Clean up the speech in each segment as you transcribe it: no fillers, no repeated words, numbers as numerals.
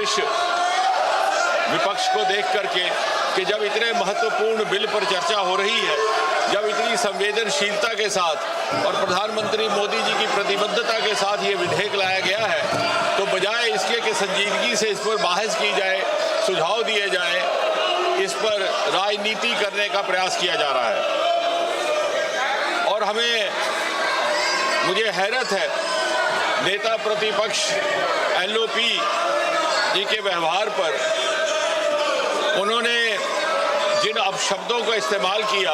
दृश्य विपक्ष को देख करके कि जब इतने महत्वपूर्ण बिल पर चर्चा हो रही है, जब इतनी संवेदनशीलता के साथ और प्रधानमंत्री मोदी जी की प्रतिबद्धता के साथ ये विधेयक लाया गया है, तो बजाय इसके कि संजीदगी से इस पर बहस की जाए, सुझाव दिए जाए, इस पर राजनीति करने का प्रयास किया जा रहा है। और मुझे हैरत है नेता प्रतिपक्ष एलओपी जी के व्यवहार पर। उन्होंने जिन अपशब्दों का इस्तेमाल किया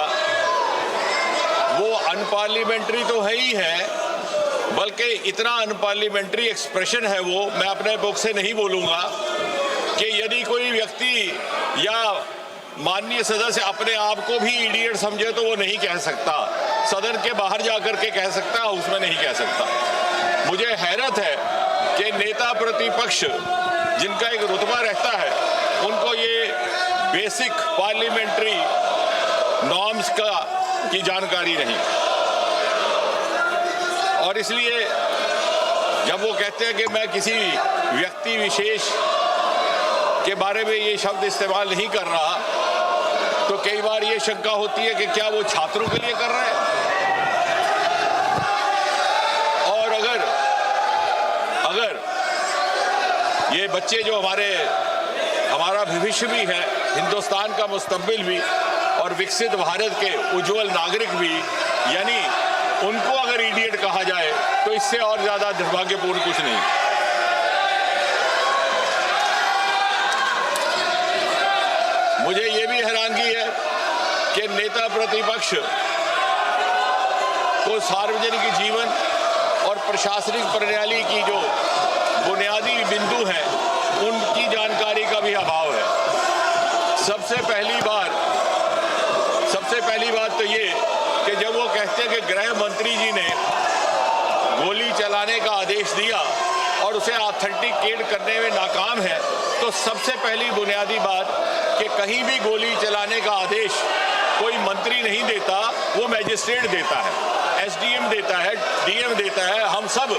वो अनपार्लियामेंट्री तो है ही है, बल्कि इतना अनपार्लियामेंट्री एक्सप्रेशन है वो, मैं अपने बुक से नहीं बोलूँगा, कि यदि कोई व्यक्ति या माननीय सदस्य अपने आप को भी इडियट समझे तो वो नहीं कह सकता, सदन के बाहर जाकर के कह सकता, उसमें नहीं कह सकता। मुझे हैरत है कि नेता प्रतिपक्ष जिनका एक रुतबा रहता है, उनको ये बेसिक पार्लियामेंट्री नॉर्म्स की जानकारी नहीं। और इसलिए जब वो कहते हैं कि मैं किसी व्यक्ति विशेष के बारे में ये शब्द इस्तेमाल नहीं कर रहा, तो कई बार ये शंका होती है कि क्या वो छात्रों के लिए कर रहे हैं। और अगर ये बच्चे जो हमारा भविष्य भी है, हिंदुस्तान का मुस्तकबिल भी और विकसित भारत के उज्जवल नागरिक भी, यानी उनको अगर इडियट कहा जाए तो इससे और ज्यादा दुर्भाग्यपूर्ण कुछ नहीं। मुझे ये भी हैरानगी है कि नेता प्रतिपक्ष को सार्वजनिक जीवन और प्रशासनिक प्रणाली की जो बुनियादी बिंदु हैं उनकी जानकारी का भी अभाव है। सबसे पहली बात तो ये कि जब वो कहते हैं कि गृह मंत्री जी ने गोली चलाने का आदेश दिया और उसे ऑथेंटिकेट करने में नाकाम है, तो सबसे पहली बुनियादी बात कि कहीं भी गोली चलाने का आदेश कोई मंत्री नहीं देता, वो मैजिस्ट्रेट देता है, एसडीएम देता है, डीएम देता है। हम सब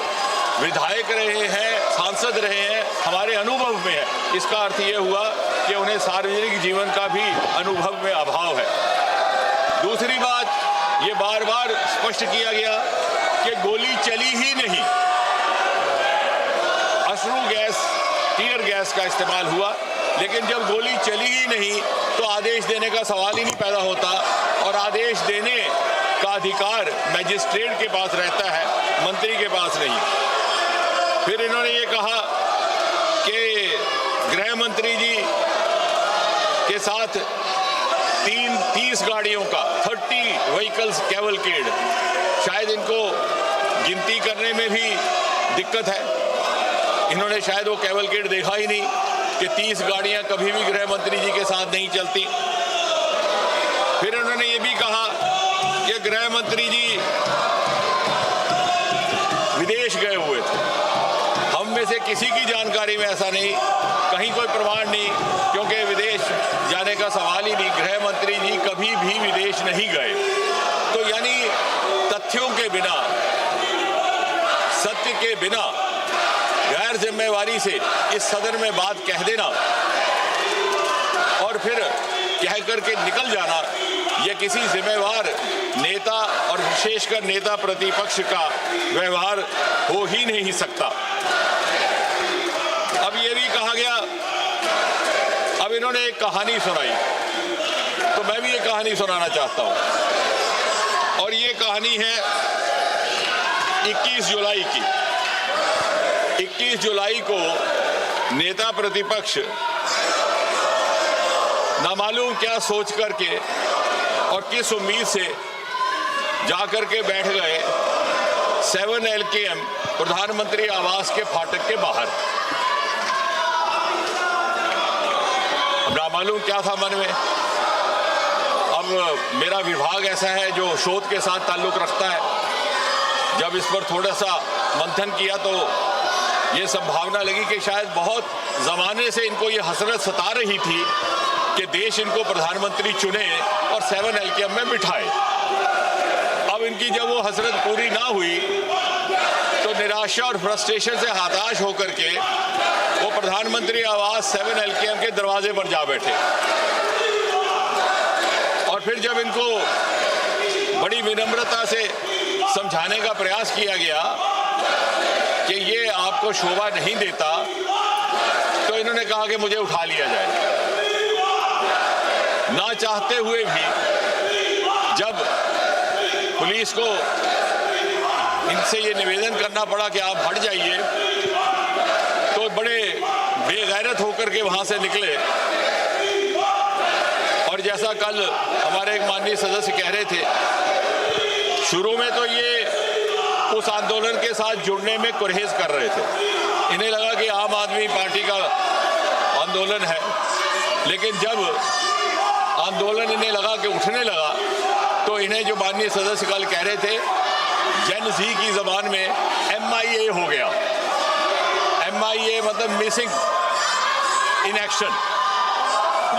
विधायक रहे हैं, सांसद रहे हैं, हमारे अनुभव में है। इसका अर्थ ये हुआ कि उन्हें सार्वजनिक जीवन का भी अनुभव में अभाव है। दूसरी बात, ये बार बार स्पष्ट किया गया कि गोली चली ही नहीं, अश्रु गैस, टीयर गैस का इस्तेमाल हुआ, लेकिन जब गोली चली ही नहीं तो आदेश देने का सवाल ही नहीं पैदा होता। और आदेश देने का अधिकार मैजिस्ट्रेट के पास रहता है, मंत्री के पास नहीं। फिर इन्होंने ये कहा कि गृह मंत्री जी के साथ 30 गाड़ियों का 30 व्हीकल्स कैवलकेड, शायद इनको गिनती करने में भी दिक्कत है। इन्होंने शायद वो कैवलकेड देखा ही नहीं कि 30 गाड़ियां कभी भी गृह मंत्री जी के साथ नहीं चलती। फिर उन्होंने ये भी कहा कि गृह मंत्री जी विदेश गए हुए थे। हम में से किसी की जानकारी में ऐसा नहीं, कहीं कोई प्रमाण नहीं, क्योंकि विदेश जाने का सवाल ही नहीं। गृह मंत्री जी कभी भी विदेश नहीं गए। तो यानी तथ्यों के बिना, सत्य के बिना गैर जिम्मेवारी से इस सदन में बात कह देना और फिर कह करके निकल जाना, यह किसी जिम्मेवार नेता और विशेषकर नेता प्रतिपक्ष का व्यवहार हो ही नहीं सकता। अब ये भी कहा गया, अब इन्होंने एक कहानी सुनाई, तो मैं भी ये कहानी सुनाना चाहता हूं। और ये कहानी है 21 जुलाई की। 21 जुलाई को नेता प्रतिपक्ष नामालूम क्या सोच करके और किस उम्मीद से जाकर के बैठ गए 7 LKM प्रधानमंत्री आवास के फाटक के बाहर। अब नामालूम क्या था मन में। अब मेरा विभाग ऐसा है जो शोध के साथ ताल्लुक रखता है। जब इस पर थोड़ा सा मंथन किया तो ये संभावना लगी कि शायद बहुत ज़माने से इनको ये हसरत सता रही थी कि देश इनको प्रधानमंत्री चुने और 7 LKM में बिठाए। अब इनकी जब वो हसरत पूरी ना हुई तो निराशा और फ्रस्ट्रेशन से हताश होकर के वो प्रधानमंत्री आवास 7 LKM के दरवाजे पर जा बैठे और फिर जब इनको बड़ी विनम्रता से समझाने का प्रयास किया गया कि ये आपको शोभा नहीं देता, तो इन्होंने कहा कि मुझे उठा लिया जाए। ना चाहते हुए भी जब पुलिस को इनसे ये निवेदन करना पड़ा कि आप हट जाइए, तो बड़े बेगैरत होकर के वहां से निकले। और जैसा कल हमारे एक माननीय सदस्य कह रहे थे, शुरू में तो ये उस आंदोलन के साथ जुड़ने में गुरेज कर रहे थे। इन्हें लगा कि आम आदमी पार्टी का आंदोलन है, लेकिन जब आंदोलन इन्हें लगा कि उठने लगा, तो इन्हें जो माननीय सदस्य कल कह रहे थे, जेन ज़ी की जबान में MIA हो गया। MIA मतलब मिसिंग इन एक्शन,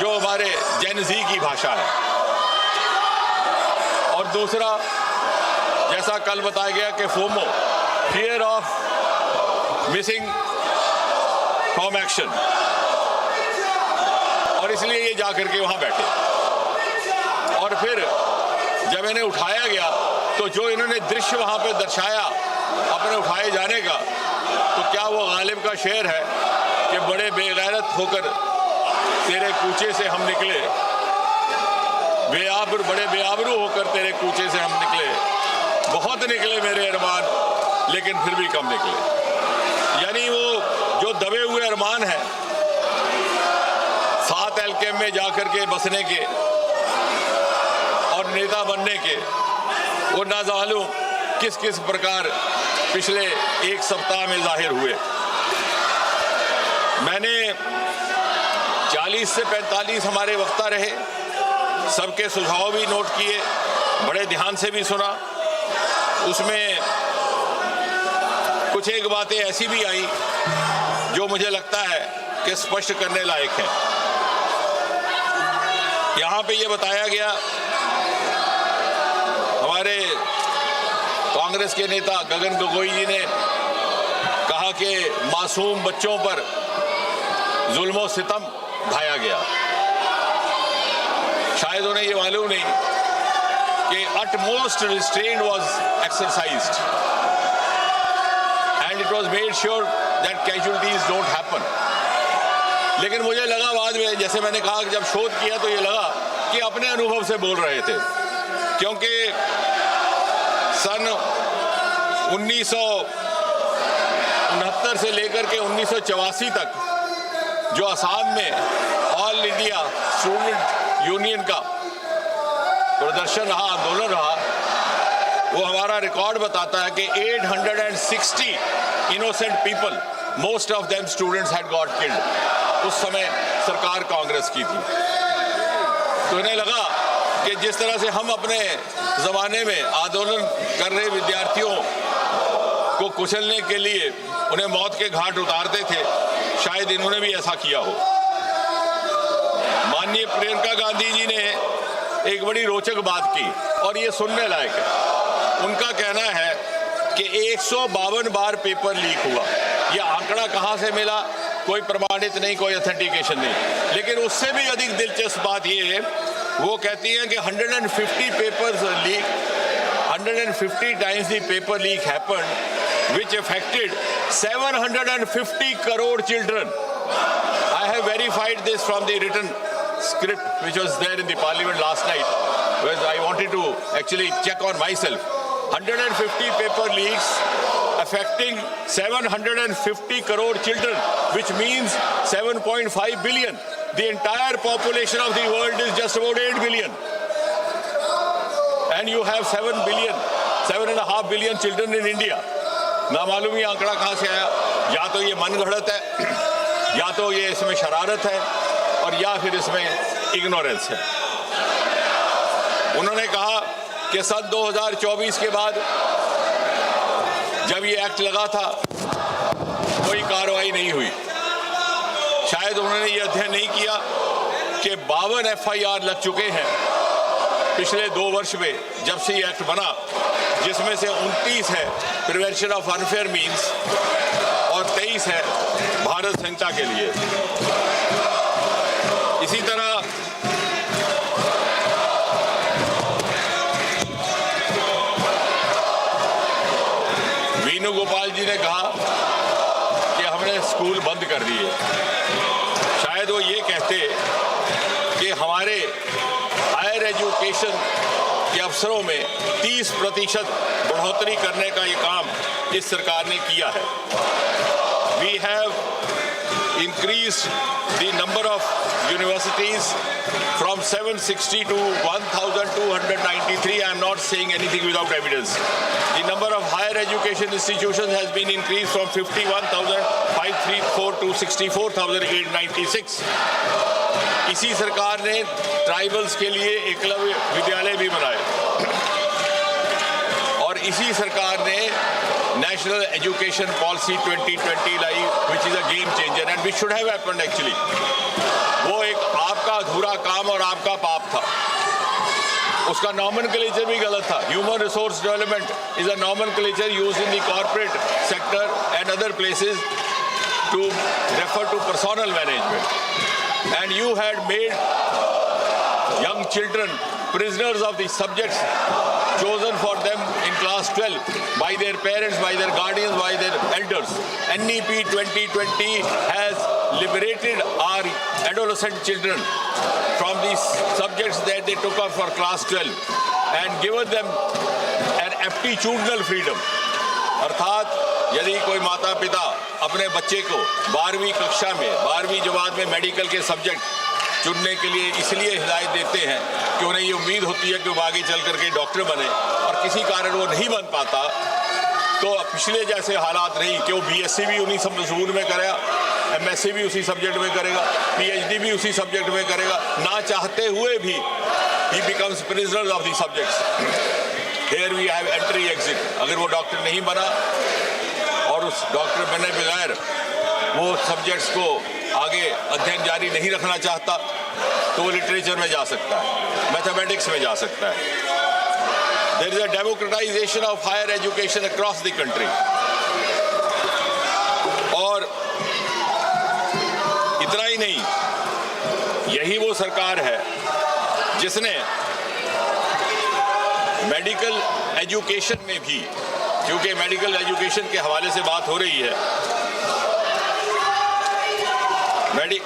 जो हमारे जेन ज़ी की भाषा है। और दूसरा, जैसा कल बताया गया कि FOMO, fear of missing from action, और इसलिए ये जाकर के वहां बैठे। और फिर जब इन्हें उठाया गया, तो जो इन्होंने दृश्य वहां पे दर्शाया अपने उठाए जाने का, तो क्या वो गालिब का शेर है कि बड़े बेगैरत होकर तेरे कूचे से हम निकले, बड़े बेआबरू होकर तेरे कूचे से हम निकले, बहुत निकले मेरे अरमान, लेकिन फिर भी कम निकले। यानी वो जो दबे हुए अरमान है 7 LKM में जाकर के बसने के और नेता बनने के, वो ना मालूम किस किस प्रकार पिछले एक सप्ताह में जाहिर हुए। मैंने 40 से 45 हमारे वक्ता रहे, सबके सुझाव भी नोट किए, बड़े ध्यान से भी सुना। उसमें कुछ एक बातें ऐसी भी आई जो मुझे लगता है कि स्पष्ट करने लायक है। यहाँ पे ये बताया गया, हमारे कांग्रेस के नेता गगन गोगोई जी ने कहा कि मासूम बच्चों पर जुल्म सितम ढाया गया। शायद उन्हें ये मालूम नहीं कि utmost restraint was exercised and it was made sure that casualties don't happen. लेकिन मुझे लगा बाद में, जैसे मैंने कहा कि जब शोध किया तो ये लगा कि अपने अनुभव से बोल रहे थे, क्योंकि सन 1969 से लेकर के 1984 तक जो असम में ऑल इंडिया स्टूडेंट यूनियन का प्रदर्शन रहा, आंदोलन रहा, वो हमारा रिकॉर्ड बताता है कि 860 innocent people, most of them students had got killed. उस समय सरकार कांग्रेस की थी। तो इन्हें लगा कि जिस तरह से हम अपने ज़माने में आंदोलन कर रहे विद्यार्थियों को कुचलने के लिए उन्हें मौत के घाट उतारते थे, शायद इन्होंने भी ऐसा किया हो। माननीय प्रियंका गांधी जी ने एक बड़ी रोचक बात की और ये सुनने लायक है। उनका कहना है कि 152 बार पेपर लीक हुआ। यह आंकड़ा कहाँ से मिला, कोई प्रमाणित नहीं, कोई ऑथेंटिकेशन नहीं। लेकिन उससे भी अधिक दिलचस्प बात ये है, वो कहती हैं कि 150 papers leak, 150 times the paper leak happened which affected 750 crore children. I have verified this from the written script which was there in the parliament last night, where I wanted to actually check on myself. 150 paper leaks affecting 750 crore children, which means 7.5 billion. The entire population of the world is just about 8 billion. And you have 7.5 billion children in India. ना मालूम ये आंकड़ा कहाँ से आया। या तो ये मन गढ़ंत है, या तो ये इसमें शरारत है, और या फिर इसमें इग्नोरेंस है। उन्होंने कहा कि सन 2024 के बाद जब ये एक्ट लगा था कोई कार्रवाई नहीं हुई। शायद उन्होंने ये अध्ययन नहीं किया कि 52 FIR लग चुके हैं पिछले 2 वर्ष में जब से ये एक्ट बना, जिसमें से 29 है प्रिवेंशन ऑफ अनफेयर मीन्स और और 23 है भारत संहिता के लिए। इसी तरह वेणुगोपाल जी ने कहा कि हमने स्कूल बंद कर दिए। शायद वो ये कहते कि हमारे हायर एजुकेशन के अवसरों में 30% बढ़ोतरी करने का ये काम इस सरकार ने किया है। We have increased the number of universities from 760 to 1,293. I am not saying anything without evidence. The number of higher education institutions has been increased from 51,534 to 64,896. इसी सरकार ने ट्राइबल्स के लिए एकलव्य विद्यालय भी बनाए और इसी सरकार ने national education policy 2020 lie, which is a game changer and which should have happened actually. वो एक आपका अधूरा काम और आपका पाप था। उसका नॉमेनक्लेचर भी गलत था। Human resource development is a nomenclature used in the corporate sector and other places to refer to personnel management and you had made young children prisoners of the subjects chosen for them in class 12 by their parents, by their guardians, by their elders. NEP 2020 has liberated our adolescent children from these subjects that they took up for class 12 and given them an aptitudinal freedom. अर्थात यदि कोई माता पिता अपने बच्चे को 12वीं कक्षा में 12वीं जमात में मेडिकल के सब्जेक्ट चुनने के लिए इसलिए हिदायत देते हैं कि उन्हें ये उम्मीद होती है कि वो आगे चल करके डॉक्टर बने और किसी कारण वो नहीं बन पाता, तो पिछले जैसे हालात नहीं कि वो बीएससी भी उन्हीं समून में करेगा, एमएससी भी उसी सब्जेक्ट में करेगा, पीएचडी भी उसी सब्जेक्ट में करेगा, ना चाहते हुए भी ही becomes prisoner of the subjects. Here we have entry exit. अगर वो डॉक्टर नहीं बना और उस डॉक्टर बने बगैर वो सब्जेक्ट्स को आगे अध्ययन जारी नहीं रखना चाहता तो वो लिटरेचर में जा सकता है, मैथमेटिक्स में जा सकता है। There is a democratization of higher education across the country. और इतना ही नहीं, यही वो सरकार है जिसने मेडिकल एजुकेशन में भी, क्योंकि मेडिकल एजुकेशन के हवाले से बात हो रही है,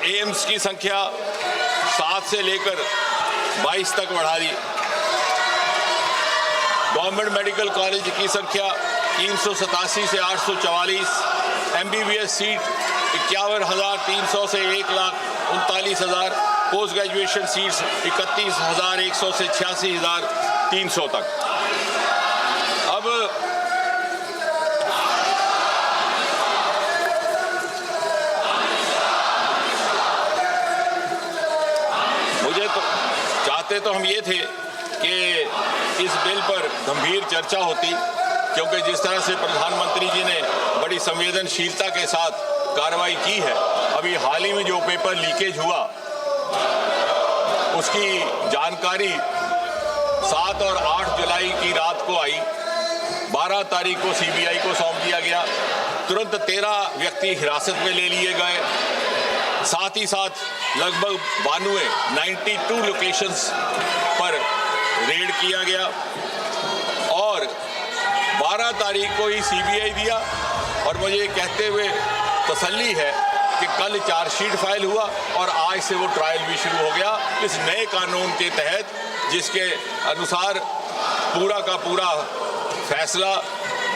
एम्स की संख्या 7 से लेकर 22 तक बढ़ा दी। गवर्नमेंट मेडिकल कॉलेज की संख्या 387 से 844, एमबीबीएस सीट 51,300 से 1,39,000, पोस्ट ग्रेजुएशन सीट्स 31,100 से 86,300 तक। अब तो हम ये थे कि इस बिल पर गंभीर चर्चा होती, क्योंकि जिस तरह से प्रधानमंत्री जी ने बड़ी संवेदनशीलता के साथ कार्रवाई की है, अभी हाल ही में जो पेपर लीकेज हुआ उसकी जानकारी 7 और 8 जुलाई की रात को आई। 12 तारीख को सीबीआई को सौंप दिया गया। तुरंत 13 व्यक्ति हिरासत में ले लिए गए। साथ ही साथ लगभग 92 लोकेशंस पर रेड किया गया और 12 तारीख को ही सीबीआई दिया। और मुझे कहते हुए तसल्ली है कि कल चार्जशीट फाइल हुआ और आज से वो ट्रायल भी शुरू हो गया इस नए कानून के तहत, जिसके अनुसार पूरा का पूरा फैसला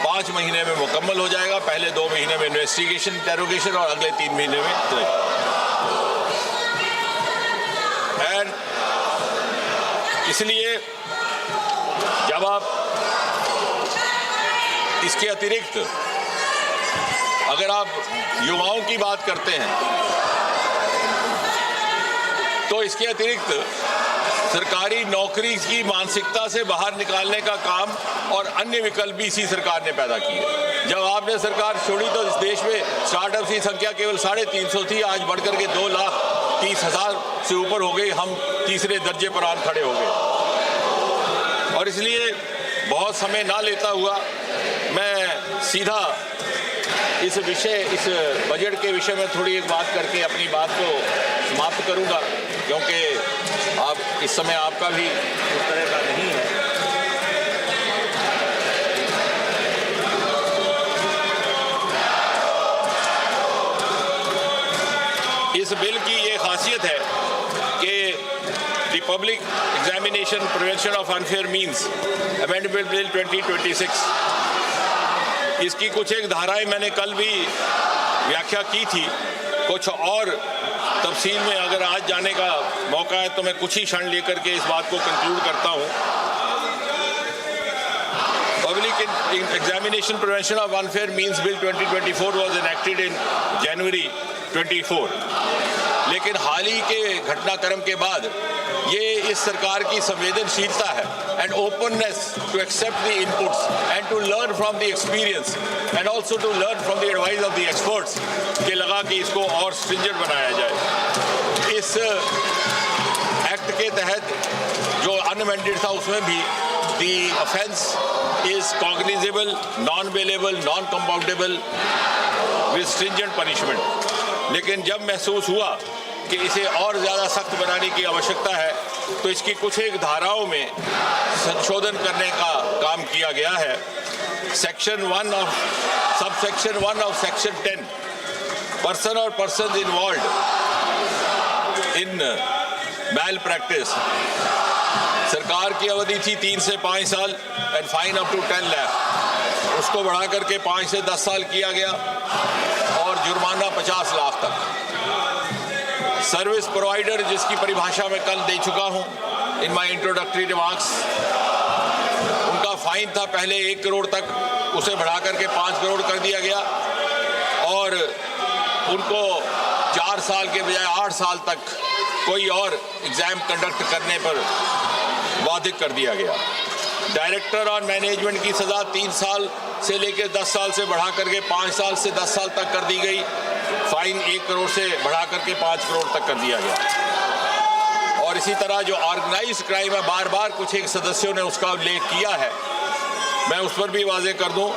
5 महीने में मुकम्मल हो जाएगा। पहले 2 महीने में इन्वेस्टिगेशन, इंटेरोगेशन और अगले 3 महीने में इसलिए जब आप इसके अतिरिक्त अगर आप युवाओं की बात करते हैं तो इसके अतिरिक्त सरकारी नौकरी की मानसिकता से बाहर निकालने का काम और अन्य विकल्प भी इसी सरकार ने पैदा किए। जब आपने सरकार छोड़ी तो इस देश में स्टार्टअप की संख्या केवल 350 थी, आज बढ़कर के 2,30,000 से ऊपर हो गई। हम तीसरे दर्जे पर आन खड़े हो गए और इसलिए बहुत समय ना लेता हुआ मैं सीधा इस बजट के विषय में थोड़ी एक बात करके अपनी बात को समाप्त करूंगा, क्योंकि आप इस समय आपका भी उस तरह का नहीं है। इस बिल की ये खासियत है कि the public examination prevention of unfair means amendment bill 2026, इसकी कुछ एक धाराएं मैंने कल भी व्याख्या की थी। कुछ और तफसील में अगर आज जाने का मौका है तो मैं कुछ ही क्षण लेकर के इस बात को कंक्लूड करता हूँ। Public examination prevention of unfair means bill 2024 was enacted in January 24, लेकिन हाल ही के घटनाक्रम के बाद ये इस सरकार की संवेदनशीलता है and openness to accept the inputs and to learn from the experience and also to learn from the advice of the experts के लगा कि इसको और स्ट्रिंजेंट बनाया जाए। इस एक्ट के तहत जो अनअमेंडेड था उसमें भी the offence is cognizable, non bailable, non compoundable with stringent punishment. लेकिन जब महसूस हुआ कि इसे और ज़्यादा सख्त बनाने की आवश्यकता है तो इसकी कुछ एक धाराओं में संशोधन करने का काम किया गया है। Section 1 of subsection 1 of section 10, person और person involve in malpractice, सरकार की अवधि थी 3 से 5 साल and fine up to 10 lakh, उसको बढ़ा करके 5 से 10 साल किया गया और जुर्माना 50 लाख तक। सर्विस प्रोवाइडर, जिसकी परिभाषा मैं कल दे चुका हूं इन माय इंट्रोडक्टरी रिमार्क्स, उनका फाइन था पहले 1 करोड़ तक, उसे बढ़ा करके 5 करोड़ कर दिया गया और उनको 4 साल के बजाय 8 साल तक कोई और एग्जाम कंडक्ट करने पर बाधित कर दिया गया। डायरेक्टर और मैनेजमेंट की सज़ा 3 साल से लेकर 10 साल से बढ़ा करके 5 साल से 10 साल तक कर दी गई। फाइन 1 करोड़ से बढ़ा करके 5 करोड़ तक कर दिया गया। और इसी तरह जो ऑर्गेनाइज्ड क्राइम है, बार बार कुछ एक सदस्यों ने उसका उल्लेख किया है, मैं उस पर भी वाजे कर दूं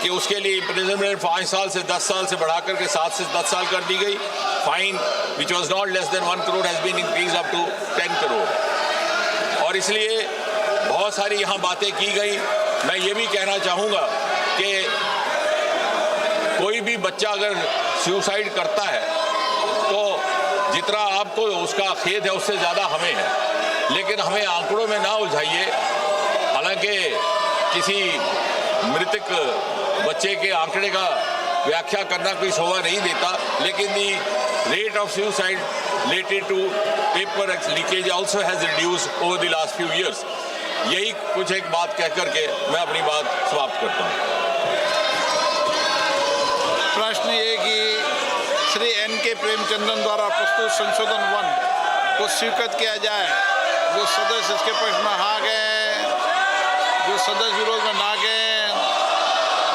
कि उसके लिए इम्प्रिजनमेंट 5 साल से 10 साल से बढ़ा करके 7 से 10 साल कर दी गई। Fine which was not less than 1 crore has been increase up to 10 crore. और इसलिए बहुत सारी यहाँ बातें की गई। मैं ये भी कहना चाहूँगा कि कोई भी बच्चा अगर सुसाइड करता है तो जितना आपको उसका खेद है उससे ज़्यादा हमें है, लेकिन हमें आंकड़ों में ना उलझाइए। हालांकि किसी मृतक बच्चे के आंकड़े का व्याख्या करना कोई शोभा नहीं देता, लेकिन the rate of suicide related to paper leakage also has reduced over the last few years. यही कुछ एक बात कह करके मैं अपनी बात समाप्त करता हूँ। प्रश्न ये कि श्री N.K. प्रेमचंद्रन द्वारा प्रस्तुत संशोधन 1 को स्वीकृत किया जाए। जो सदस्य इसके पक्ष में हाँ गए, जो सदस्य विरोध में ना गए,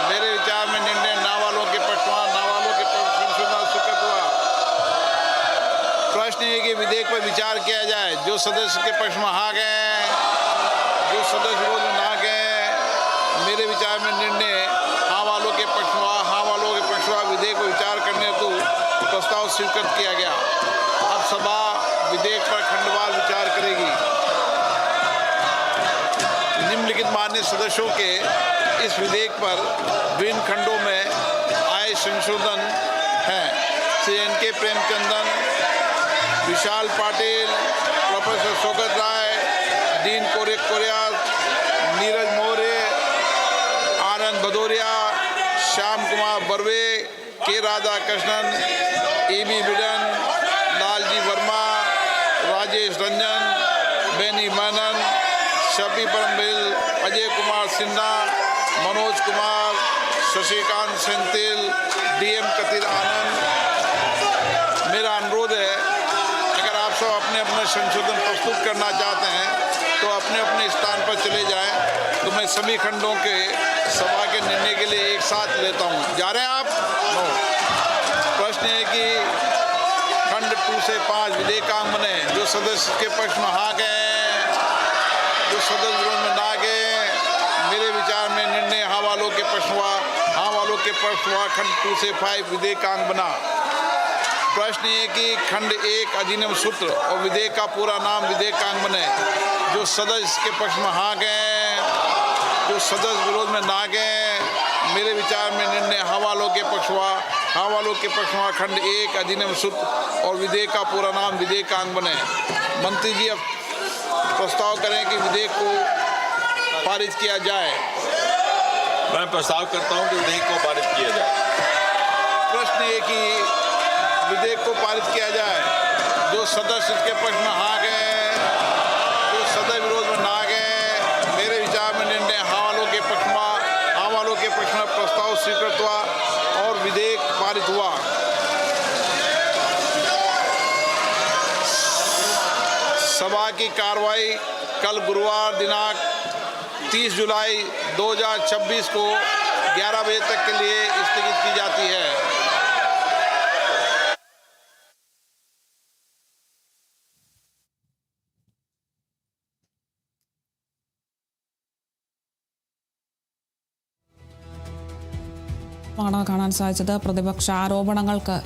मेरे विचार में निर्णय ना वालों के पक्ष में, ना वालों के पक्ष संशोधन स्वीकृत हुआ। प्रश्न ये कि विधेयक पर विचार किया जाए। जो सदस्य के पक्ष में हाँ गए, जो सदस्य विरोध में ना गए, मेरे विचार में निर्णय हाँ वालों के पक्ष में, हाँ वालों के पक्ष में विधेयक को विचार करने हेतु प्रस्ताव स्वीकृत किया गया। अब सभा विधेयक पर खंडवार विचार करेगी। निम्नलिखित मान्य सदस्यों के इस विधेयक पर विभिन्न खंडों में आए संशोधन हैं। श्री N.K. प्रेमचंद्रन, विशाल पाटिल, प्रोफेसर शौकत राय, डीन कोरियाल, नीरज मौर्य, आनंद भदौरिया, श्याम कुमार बर्वे, के राधाकृष्णन, E.B. बिडन, लालजी वर्मा, राजेश रंजन, बेनी मेनन, शफी परमबिल, अजय कुमार सिन्हा, मनोज कुमार, शशिकांत सेंथिल, D.M. कतिर आनंद। मेरा अनुरोध है, अगर आप सब अपने अपने संशोधन प्रस्तुत करना चाहते हैं तो अपने अपने स्थान पर चले जाएं, तो मैं सभी खंडों के सभा के निर्णय के लिए एक साथ लेता हूं। जा रहे हैं आप? नो। प्रश्न है कि खंड 2 से 5 विधेयकांग बने। जो सदस्य के पक्ष में हाँ गए, जो सदस्य विरोध में ना गए, मेरे विचार में निर्णय हाँ वालों के पक्ष में, हाँ वालों के पक्ष हुआ। खंड 2 से 5 विधेयकांग बना। प्रश्न ये कि खंड 1 अधिनियम सूत्र और विधेयक का पूरा नाम विधेयकांग बने। जो सदस्य इसके पक्ष में हाँ गए, जो सदस्य विरोध में ना गए, मेरे विचार में निर्णय हाँ वालों के पक्ष हुआ। हाँ वालों के पक्ष हुआ। खंड 1 अधिनियम सूत्र और विधेयक का पूरा नाम विधेयकांग बने। मंत्री जी अब प्रस्ताव करें कि विधेयक को पारित किया जाए। मैं प्रस्ताव करता हूं कि विधेयक को पारित किया जाए। प्रश्न ये कि विधेयक को पारित किया जाए। जो सदस्य इसके पक्ष में हाँ गए, जो सदस्य विरोध में ना गए, मेरे विचार में निर्णय हाँ वालों के पक्ष में प्रस्ताव स्वीकृत हुआ और विधेयक पारित हुआ। सभा की कार्रवाई कल गुरुवार दिनांक 30 जुलाई 2026 को 11 बजे तक के लिए स्थगित की जाती है। കാണാൻ സാധിച്ചത് പ്രതിപക്ഷ ആരോപണങ്ങൾക്ക്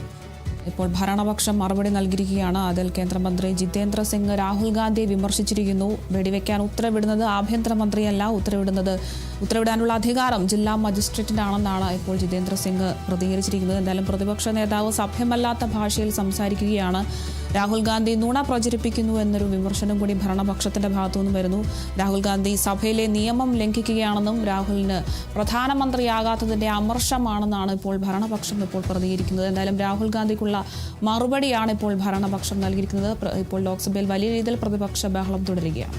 ഇപ്പോൾ ഭരണപക്ഷം മറുപടി നൽകിയിരിക്കുകയാണ്. അതിൽ കേന്ദ്രമന്ത്രി ജിതേന്ദ്ര സിംഗ് രാഹുൽ ഗാന്ധിയെ വിമർശിച്ചിരിക്കുന്നു. വെടിവെക്കാൻ ഉത്തരവിടുന്നത് ആഭ്യന്തരമന്ത്രിയല്ല, ഉത്തരവിടാനുള്ള അധികാരം ജില്ലാ മജിസ്ട്രേറ്റിനാണെന്നാണ് ഇപ്പോൾ ജിതേന്ദ്ര സിംഗ് പ്രതികരിച്ചിരിക്കുന്നത്. എന്തായാലും പ്രതിപക്ഷ നേതാവ് സഭ്യമല്ലാത്ത ഭാഷയിൽ സംസാരിക്കുകയാണ്. രാഹുൽ ഗാന്ധി നുണ പ്രചരിപ്പിക്കുന്നു എന്നൊരു വിമർശനം കൂടി ഭരണപക്ഷത്തിന്റെ ഭാഗത്തുനിന്ന് വരുന്നു. രാഹുൽ ഗാന്ധി സഭയിലെ നിയമം ലംഘിക്കുകയാണെന്നും രാഹുലിന് പ്രധാനമന്ത്രിയാകാത്തതിന്റെ അമർഷമാണെന്നാണ് ഇപ്പോൾ ഭരണപക്ഷം ഇപ്പോൾ പ്രതികരിക്കുന്നത്. എന്തായാലും രാഹുൽ ഗാന്ധിക്കുള്ള മറുപടിയാണ് ഇപ്പോൾ ഭരണപക്ഷം നൽകിയിരിക്കുന്നത്. ഇപ്പോൾ ലോക്സഭയിൽ വലിയ രീതിയിൽ പ്രതിപക്ഷ ബഹളം തുടരുകയാണ്.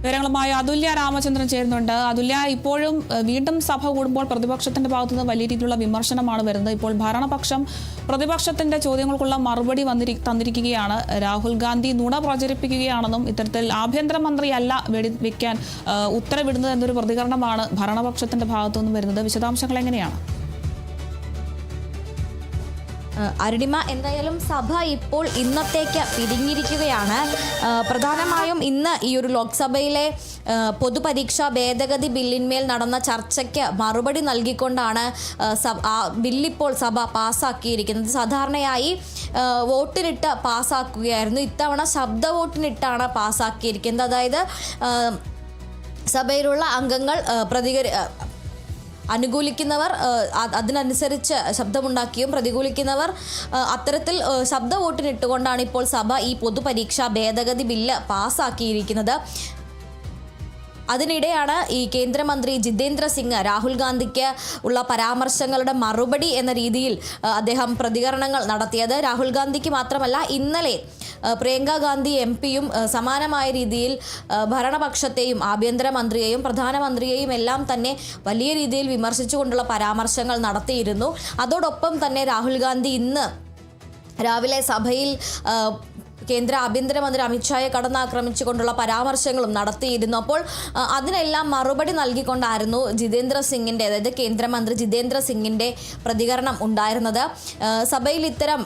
വിവരങ്ങളുമായി അതുല്യ രാമചന്ദ്രൻ ചേരുന്നുണ്ട്. അതുല്യ, ഇപ്പോഴും വീണ്ടും സഭ കൂടുമ്പോൾ പ്രതിപക്ഷത്തിന്റെ ഭാഗത്തുനിന്ന് വലിയ രീതിയിലുള്ള വിമർശനമാണ് വരുന്നത്. ഇപ്പോൾ ഭരണപക്ഷം പ്രതിപക്ഷത്തിന്റെ ചോദ്യങ്ങൾക്കുള്ള മറുപടി തന്നിരിക്കുകയാണ്. രാഹുൽ ഗാന്ധി നുണ പ്രചരിപ്പിക്കുകയാണെന്നും ഇത്തരത്തിൽ ആഭ്യന്തരമന്ത്രിയല്ല വെടിവെക്കാൻ ഉത്തരവിടുന്നത് എന്നൊരു പ്രതികരണമാണ് ഭരണപക്ഷത്തിന്റെ ഭാഗത്തുനിന്ന് വരുന്നത്. വിശദാംശങ്ങൾ എങ്ങനെയാണ്? അരുണിമ, എന്തായാലും സഭ ഇപ്പോൾ ഇന്നത്തേക്ക് പിരിഞ്ഞിരിക്കുകയാണ്. പ്രധാനമായും ഇന്ന് ഈ ഒരു ലോക്സഭയിലെ പൊതുപരീക്ഷാ ഭേദഗതി ബില്ലിന്മേൽ നടന്ന ചർച്ചയ്ക്ക് മറുപടി നൽകിക്കൊണ്ടാണ് ബില്ലിപ്പോൾ സഭ പാസ്സാക്കിയിരിക്കുന്നത്. സാധാരണയായി വോട്ടിനിട്ട് പാസ്സാക്കുകയായിരുന്നു. ഇത്തവണ ശബ്ദ വോട്ടിനിട്ടാണ് പാസ്സാക്കിയിരിക്കുന്നത്. അതായത് സഭയിലുള്ള അംഗങ്ങൾ അനുകൂലിക്കുന്നവർ അതിനനുസരിച്ച് ശബ്ദമുണ്ടാക്കിയും പ്രതികൂലിക്കുന്നവർ അത്തരത്തിൽ ശബ്ദ വോട്ടിനിട്ടുകൊണ്ടാണ് ഇപ്പോൾ സഭ ഈ പൊതുപരീക്ഷാ ഭേദഗതി ബില്ല് പാസ്സാക്കിയിരിക്കുന്നത്. അതിനിടെയാണ് ഈ കേന്ദ്രമന്ത്രി ജിതേന്ദ്ര സിംഗ് രാഹുൽ ഗാന്ധിക്ക് ഉള്ള പരാമർശങ്ങളുടെ മറുപടി എന്ന രീതിയിൽ അദ്ദേഹം പ്രതികരണങ്ങൾ നടത്തിയത്. രാഹുൽ ഗാന്ധിക്ക് മാത്രമല്ല, ഇന്നലെ പ്രിയങ്ക ഗാന്ധി MP-യും സമാനമായ രീതിയിൽ ഭരണപക്ഷത്തെയും ആഭ്യന്തരമന്ത്രിയെയും പ്രധാനമന്ത്രിയെയും എല്ലാം തന്നെ വലിയ രീതിയിൽ വിമർശിച്ചുകൊണ്ടുള്ള പരാമർശങ്ങൾ നടത്തിയിരുന്നു. അതോടൊപ്പം തന്നെ രാഹുൽ ഗാന്ധി ഇന്ന് രാവിലെ സഭയിൽ കേന്ദ്ര ആഭ്യന്തരമന്ത്രി അമിത്ഷായെ കടന്നാക്രമിച്ചുകൊണ്ടുള്ള പരാമർശങ്ങളും നടത്തിയിരുന്നു. അപ്പോൾ അതിനെല്ലാം മറുപടി നൽകിക്കൊണ്ടായിരുന്നു ജിതേന്ദ്ര സിംഗിൻ്റെ, അതായത് കേന്ദ്രമന്ത്രി ജിതേന്ദ്ര സിംഗിൻ്റെ പ്രതികരണം ഉണ്ടായിരുന്നത്. സഭയിൽ ഇത്തരം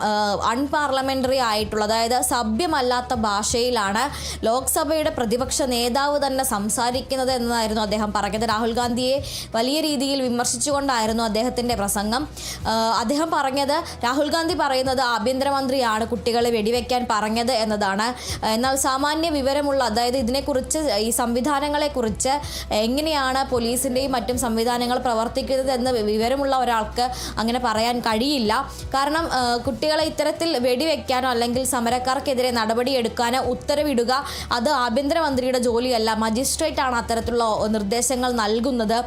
അൺപാർലമെൻ്ററി ആയിട്ടുള്ള, അതായത് സഭ്യമല്ലാത്ത ഭാഷയിലാണ് ലോക്സഭയുടെ പ്രതിപക്ഷ നേതാവ് തന്നെ സംസാരിക്കുന്നത് എന്നതായിരുന്നു അദ്ദേഹം പറഞ്ഞത്. രാഹുൽ ഗാന്ധിയെ വലിയ രീതിയിൽ വിമർശിച്ചുകൊണ്ടായിരുന്നു അദ്ദേഹത്തിൻ്റെ പ്രസംഗം. അദ്ദേഹം പറഞ്ഞത്, രാഹുൽ ഗാന്ധി പറയുന്നത് ആഭ്യന്തരമന്ത്രിയാണ് കുട്ടികളെ വെടിവെക്കാൻ പറഞ്ഞത് എന്നതാണ്. എന്നാൽ സാമാന്യ വിവരമുള്ള, അതായത് ഇതിനെക്കുറിച്ച്, ഈ സംവിധാനങ്ങളെക്കുറിച്ച് എങ്ങനെയാണ് പോലീസിൻ്റെയും മറ്റും സംവിധാനങ്ങൾ പ്രവർത്തിക്കുന്നത് എന്ന് വിവരമുള്ള ഒരാൾക്ക് അങ്ങനെ പറയാൻ കഴിയില്ല. കാരണം കുട്ടികളെ ഇത്തരത്തിൽ വെടിവെക്കാനോ അല്ലെങ്കിൽ സമരക്കാർക്കെതിരെ നടപടിയെടുക്കാനോ ഉത്തരവിടുക അത് ആഭ്യന്തരമന്ത്രിയുടെ ജോലിയല്ല, മജിസ്ട്രേറ്റാണ് അത്തരത്തിലുള്ള നിർദ്ദേശങ്ങൾ നൽകുന്നത്.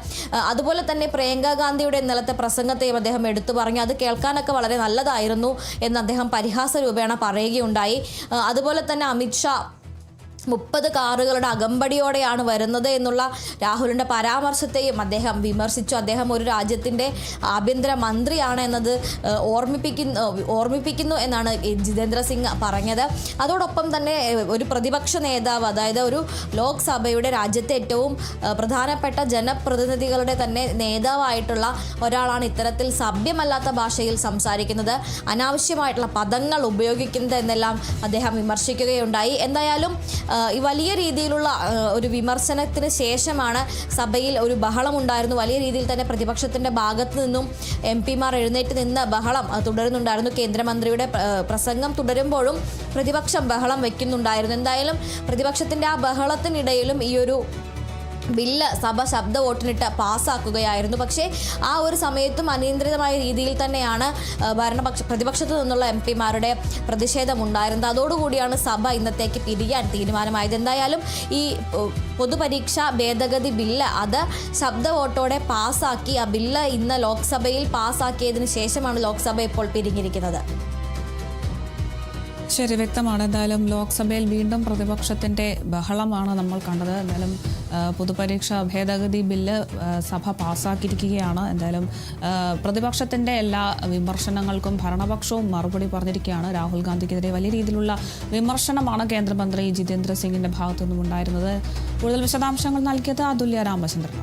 അതുപോലെ തന്നെ പ്രിയങ്ക ഗാന്ധിയുടെ ഇന്നലത്തെ പ്രസംഗത്തെയും അദ്ദേഹം എടുത്തു പറഞ്ഞു. അത് കേൾക്കാനൊക്കെ വളരെ നല്ലതായിരുന്നു എന്ന് അദ്ദേഹം പരിഹാസ രൂപേണ പറയുകയുണ്ടായി. അതുപോലെ തന്നെ അമിത്ഷാ 30 കാറുകളുടെ അകമ്പടിയോടെയാണ് വരുന്നത് എന്നുള്ള രാഹുലിൻ്റെ പരാമർശത്തെയും അദ്ദേഹം വിമർശിച്ചു. അദ്ദേഹം ഒരു രാജ്യത്തിൻ്റെ ആഭ്യന്തര മന്ത്രിയാണ് എന്നത് ഓർമ്മിപ്പിക്കുന്നു എന്നാണ് ജിതേന്ദ്ര സിംഗ് പറഞ്ഞത്. അതോടൊപ്പം തന്നെ ഒരു പ്രതിപക്ഷ നേതാവ്, അതായത് ഒരു ലോക്സഭയുടെ രാജ്യത്തെ ഏറ്റവും പ്രധാനപ്പെട്ട ജനപ്രതിനിധികളുടെ തന്നെ നേതാവായിട്ടുള്ള ഒരാളാണ് ഇത്തരത്തിൽ സഭ്യമല്ലാത്ത ഭാഷയിൽ സംസാരിക്കുന്നത്, അനാവശ്യമായിട്ടുള്ള പദങ്ങൾ ഉപയോഗിക്കുന്നത് എന്നെല്ലാം അദ്ദേഹം വിമർശിക്കുകയുണ്ടായി. എന്തായാലും ഈ വലിയ രീതിയിലുള്ള ഒരു വിമർശനത്തിന് ശേഷമാണ് സഭയിൽ ഒരു ബഹളമുണ്ടായിരുന്നു. വലിയ രീതിയിൽ തന്നെ പ്രതിപക്ഷത്തിൻ്റെ ഭാഗത്തു നിന്നും MP-മാർ എഴുന്നേറ്റ് നിന്ന് ബഹളം തുടരുന്നുണ്ടായിരുന്നു. കേന്ദ്രമന്ത്രിയുടെ പ്രസംഗം തുടരുമ്പോഴും പ്രതിപക്ഷം ബഹളം വയ്ക്കുന്നുണ്ടായിരുന്നു. എന്തായാലും പ്രതിപക്ഷത്തിൻ്റെ ആ ബഹളത്തിനിടയിലും ഈ ഒരു ബില്ല് സഭ ശബ്ദ വോട്ടിനിട്ട് പാസ്സാക്കുകയായിരുന്നു. പക്ഷേ ആ ഒരു സമയത്തും അനിയന്ത്രിതമായ രീതിയിൽ തന്നെയാണ് പ്രതിപക്ഷത്തു നിന്നുള്ള MP-മാരുടെ പ്രതിഷേധമുണ്ടായിരുന്നത്. അതോടുകൂടിയാണ് സഭ ഇന്നത്തേക്ക് പിരിയാൻ തീരുമാനമായത്. എന്തായാലും ഈ പൊതുപരീക്ഷാ ഭേദഗതി ബില്ല് അത് ശബ്ദ വോട്ടോടെ പാസ്സാക്കി. ആ ബില്ല് ഇന്ന് ലോക്സഭയിൽ പാസ്സാക്കിയതിനു ശേഷമാണ് ലോക്സഭ ഇപ്പോൾ പിരിഞ്ഞിരിക്കുന്നത്. ശരി, വ്യക്തമാണ്. എന്തായാലും ലോക്സഭയിൽ വീണ്ടും പ്രതിപക്ഷത്തിൻ്റെ ബഹളമാണ് നമ്മൾ കണ്ടത്. എന്തായാലും പൊതുപരീക്ഷാ ഭേദഗതി ബില്ല് സഭ പാസ്സാക്കിയിരിക്കുകയാണ്. എന്തായാലും പ്രതിപക്ഷത്തിൻ്റെ എല്ലാ വിമർശനങ്ങൾക്കും ഭരണപക്ഷവും മറുപടി പറഞ്ഞിരിക്കുകയാണ്. രാഹുൽ ഗാന്ധിക്കെതിരെ വലിയ രീതിയിലുള്ള വിമർശനമാണ് കേന്ദ്രമന്ത്രി ജിതേന്ദ്ര സിംഗിൻ്റെ ഭാഗത്തു നിന്നും ഉണ്ടായിരുന്നത്. കൂടുതൽ വിശദാംശങ്ങൾ നൽകിയത് അതുല്യ രാമചന്ദ്രൻ.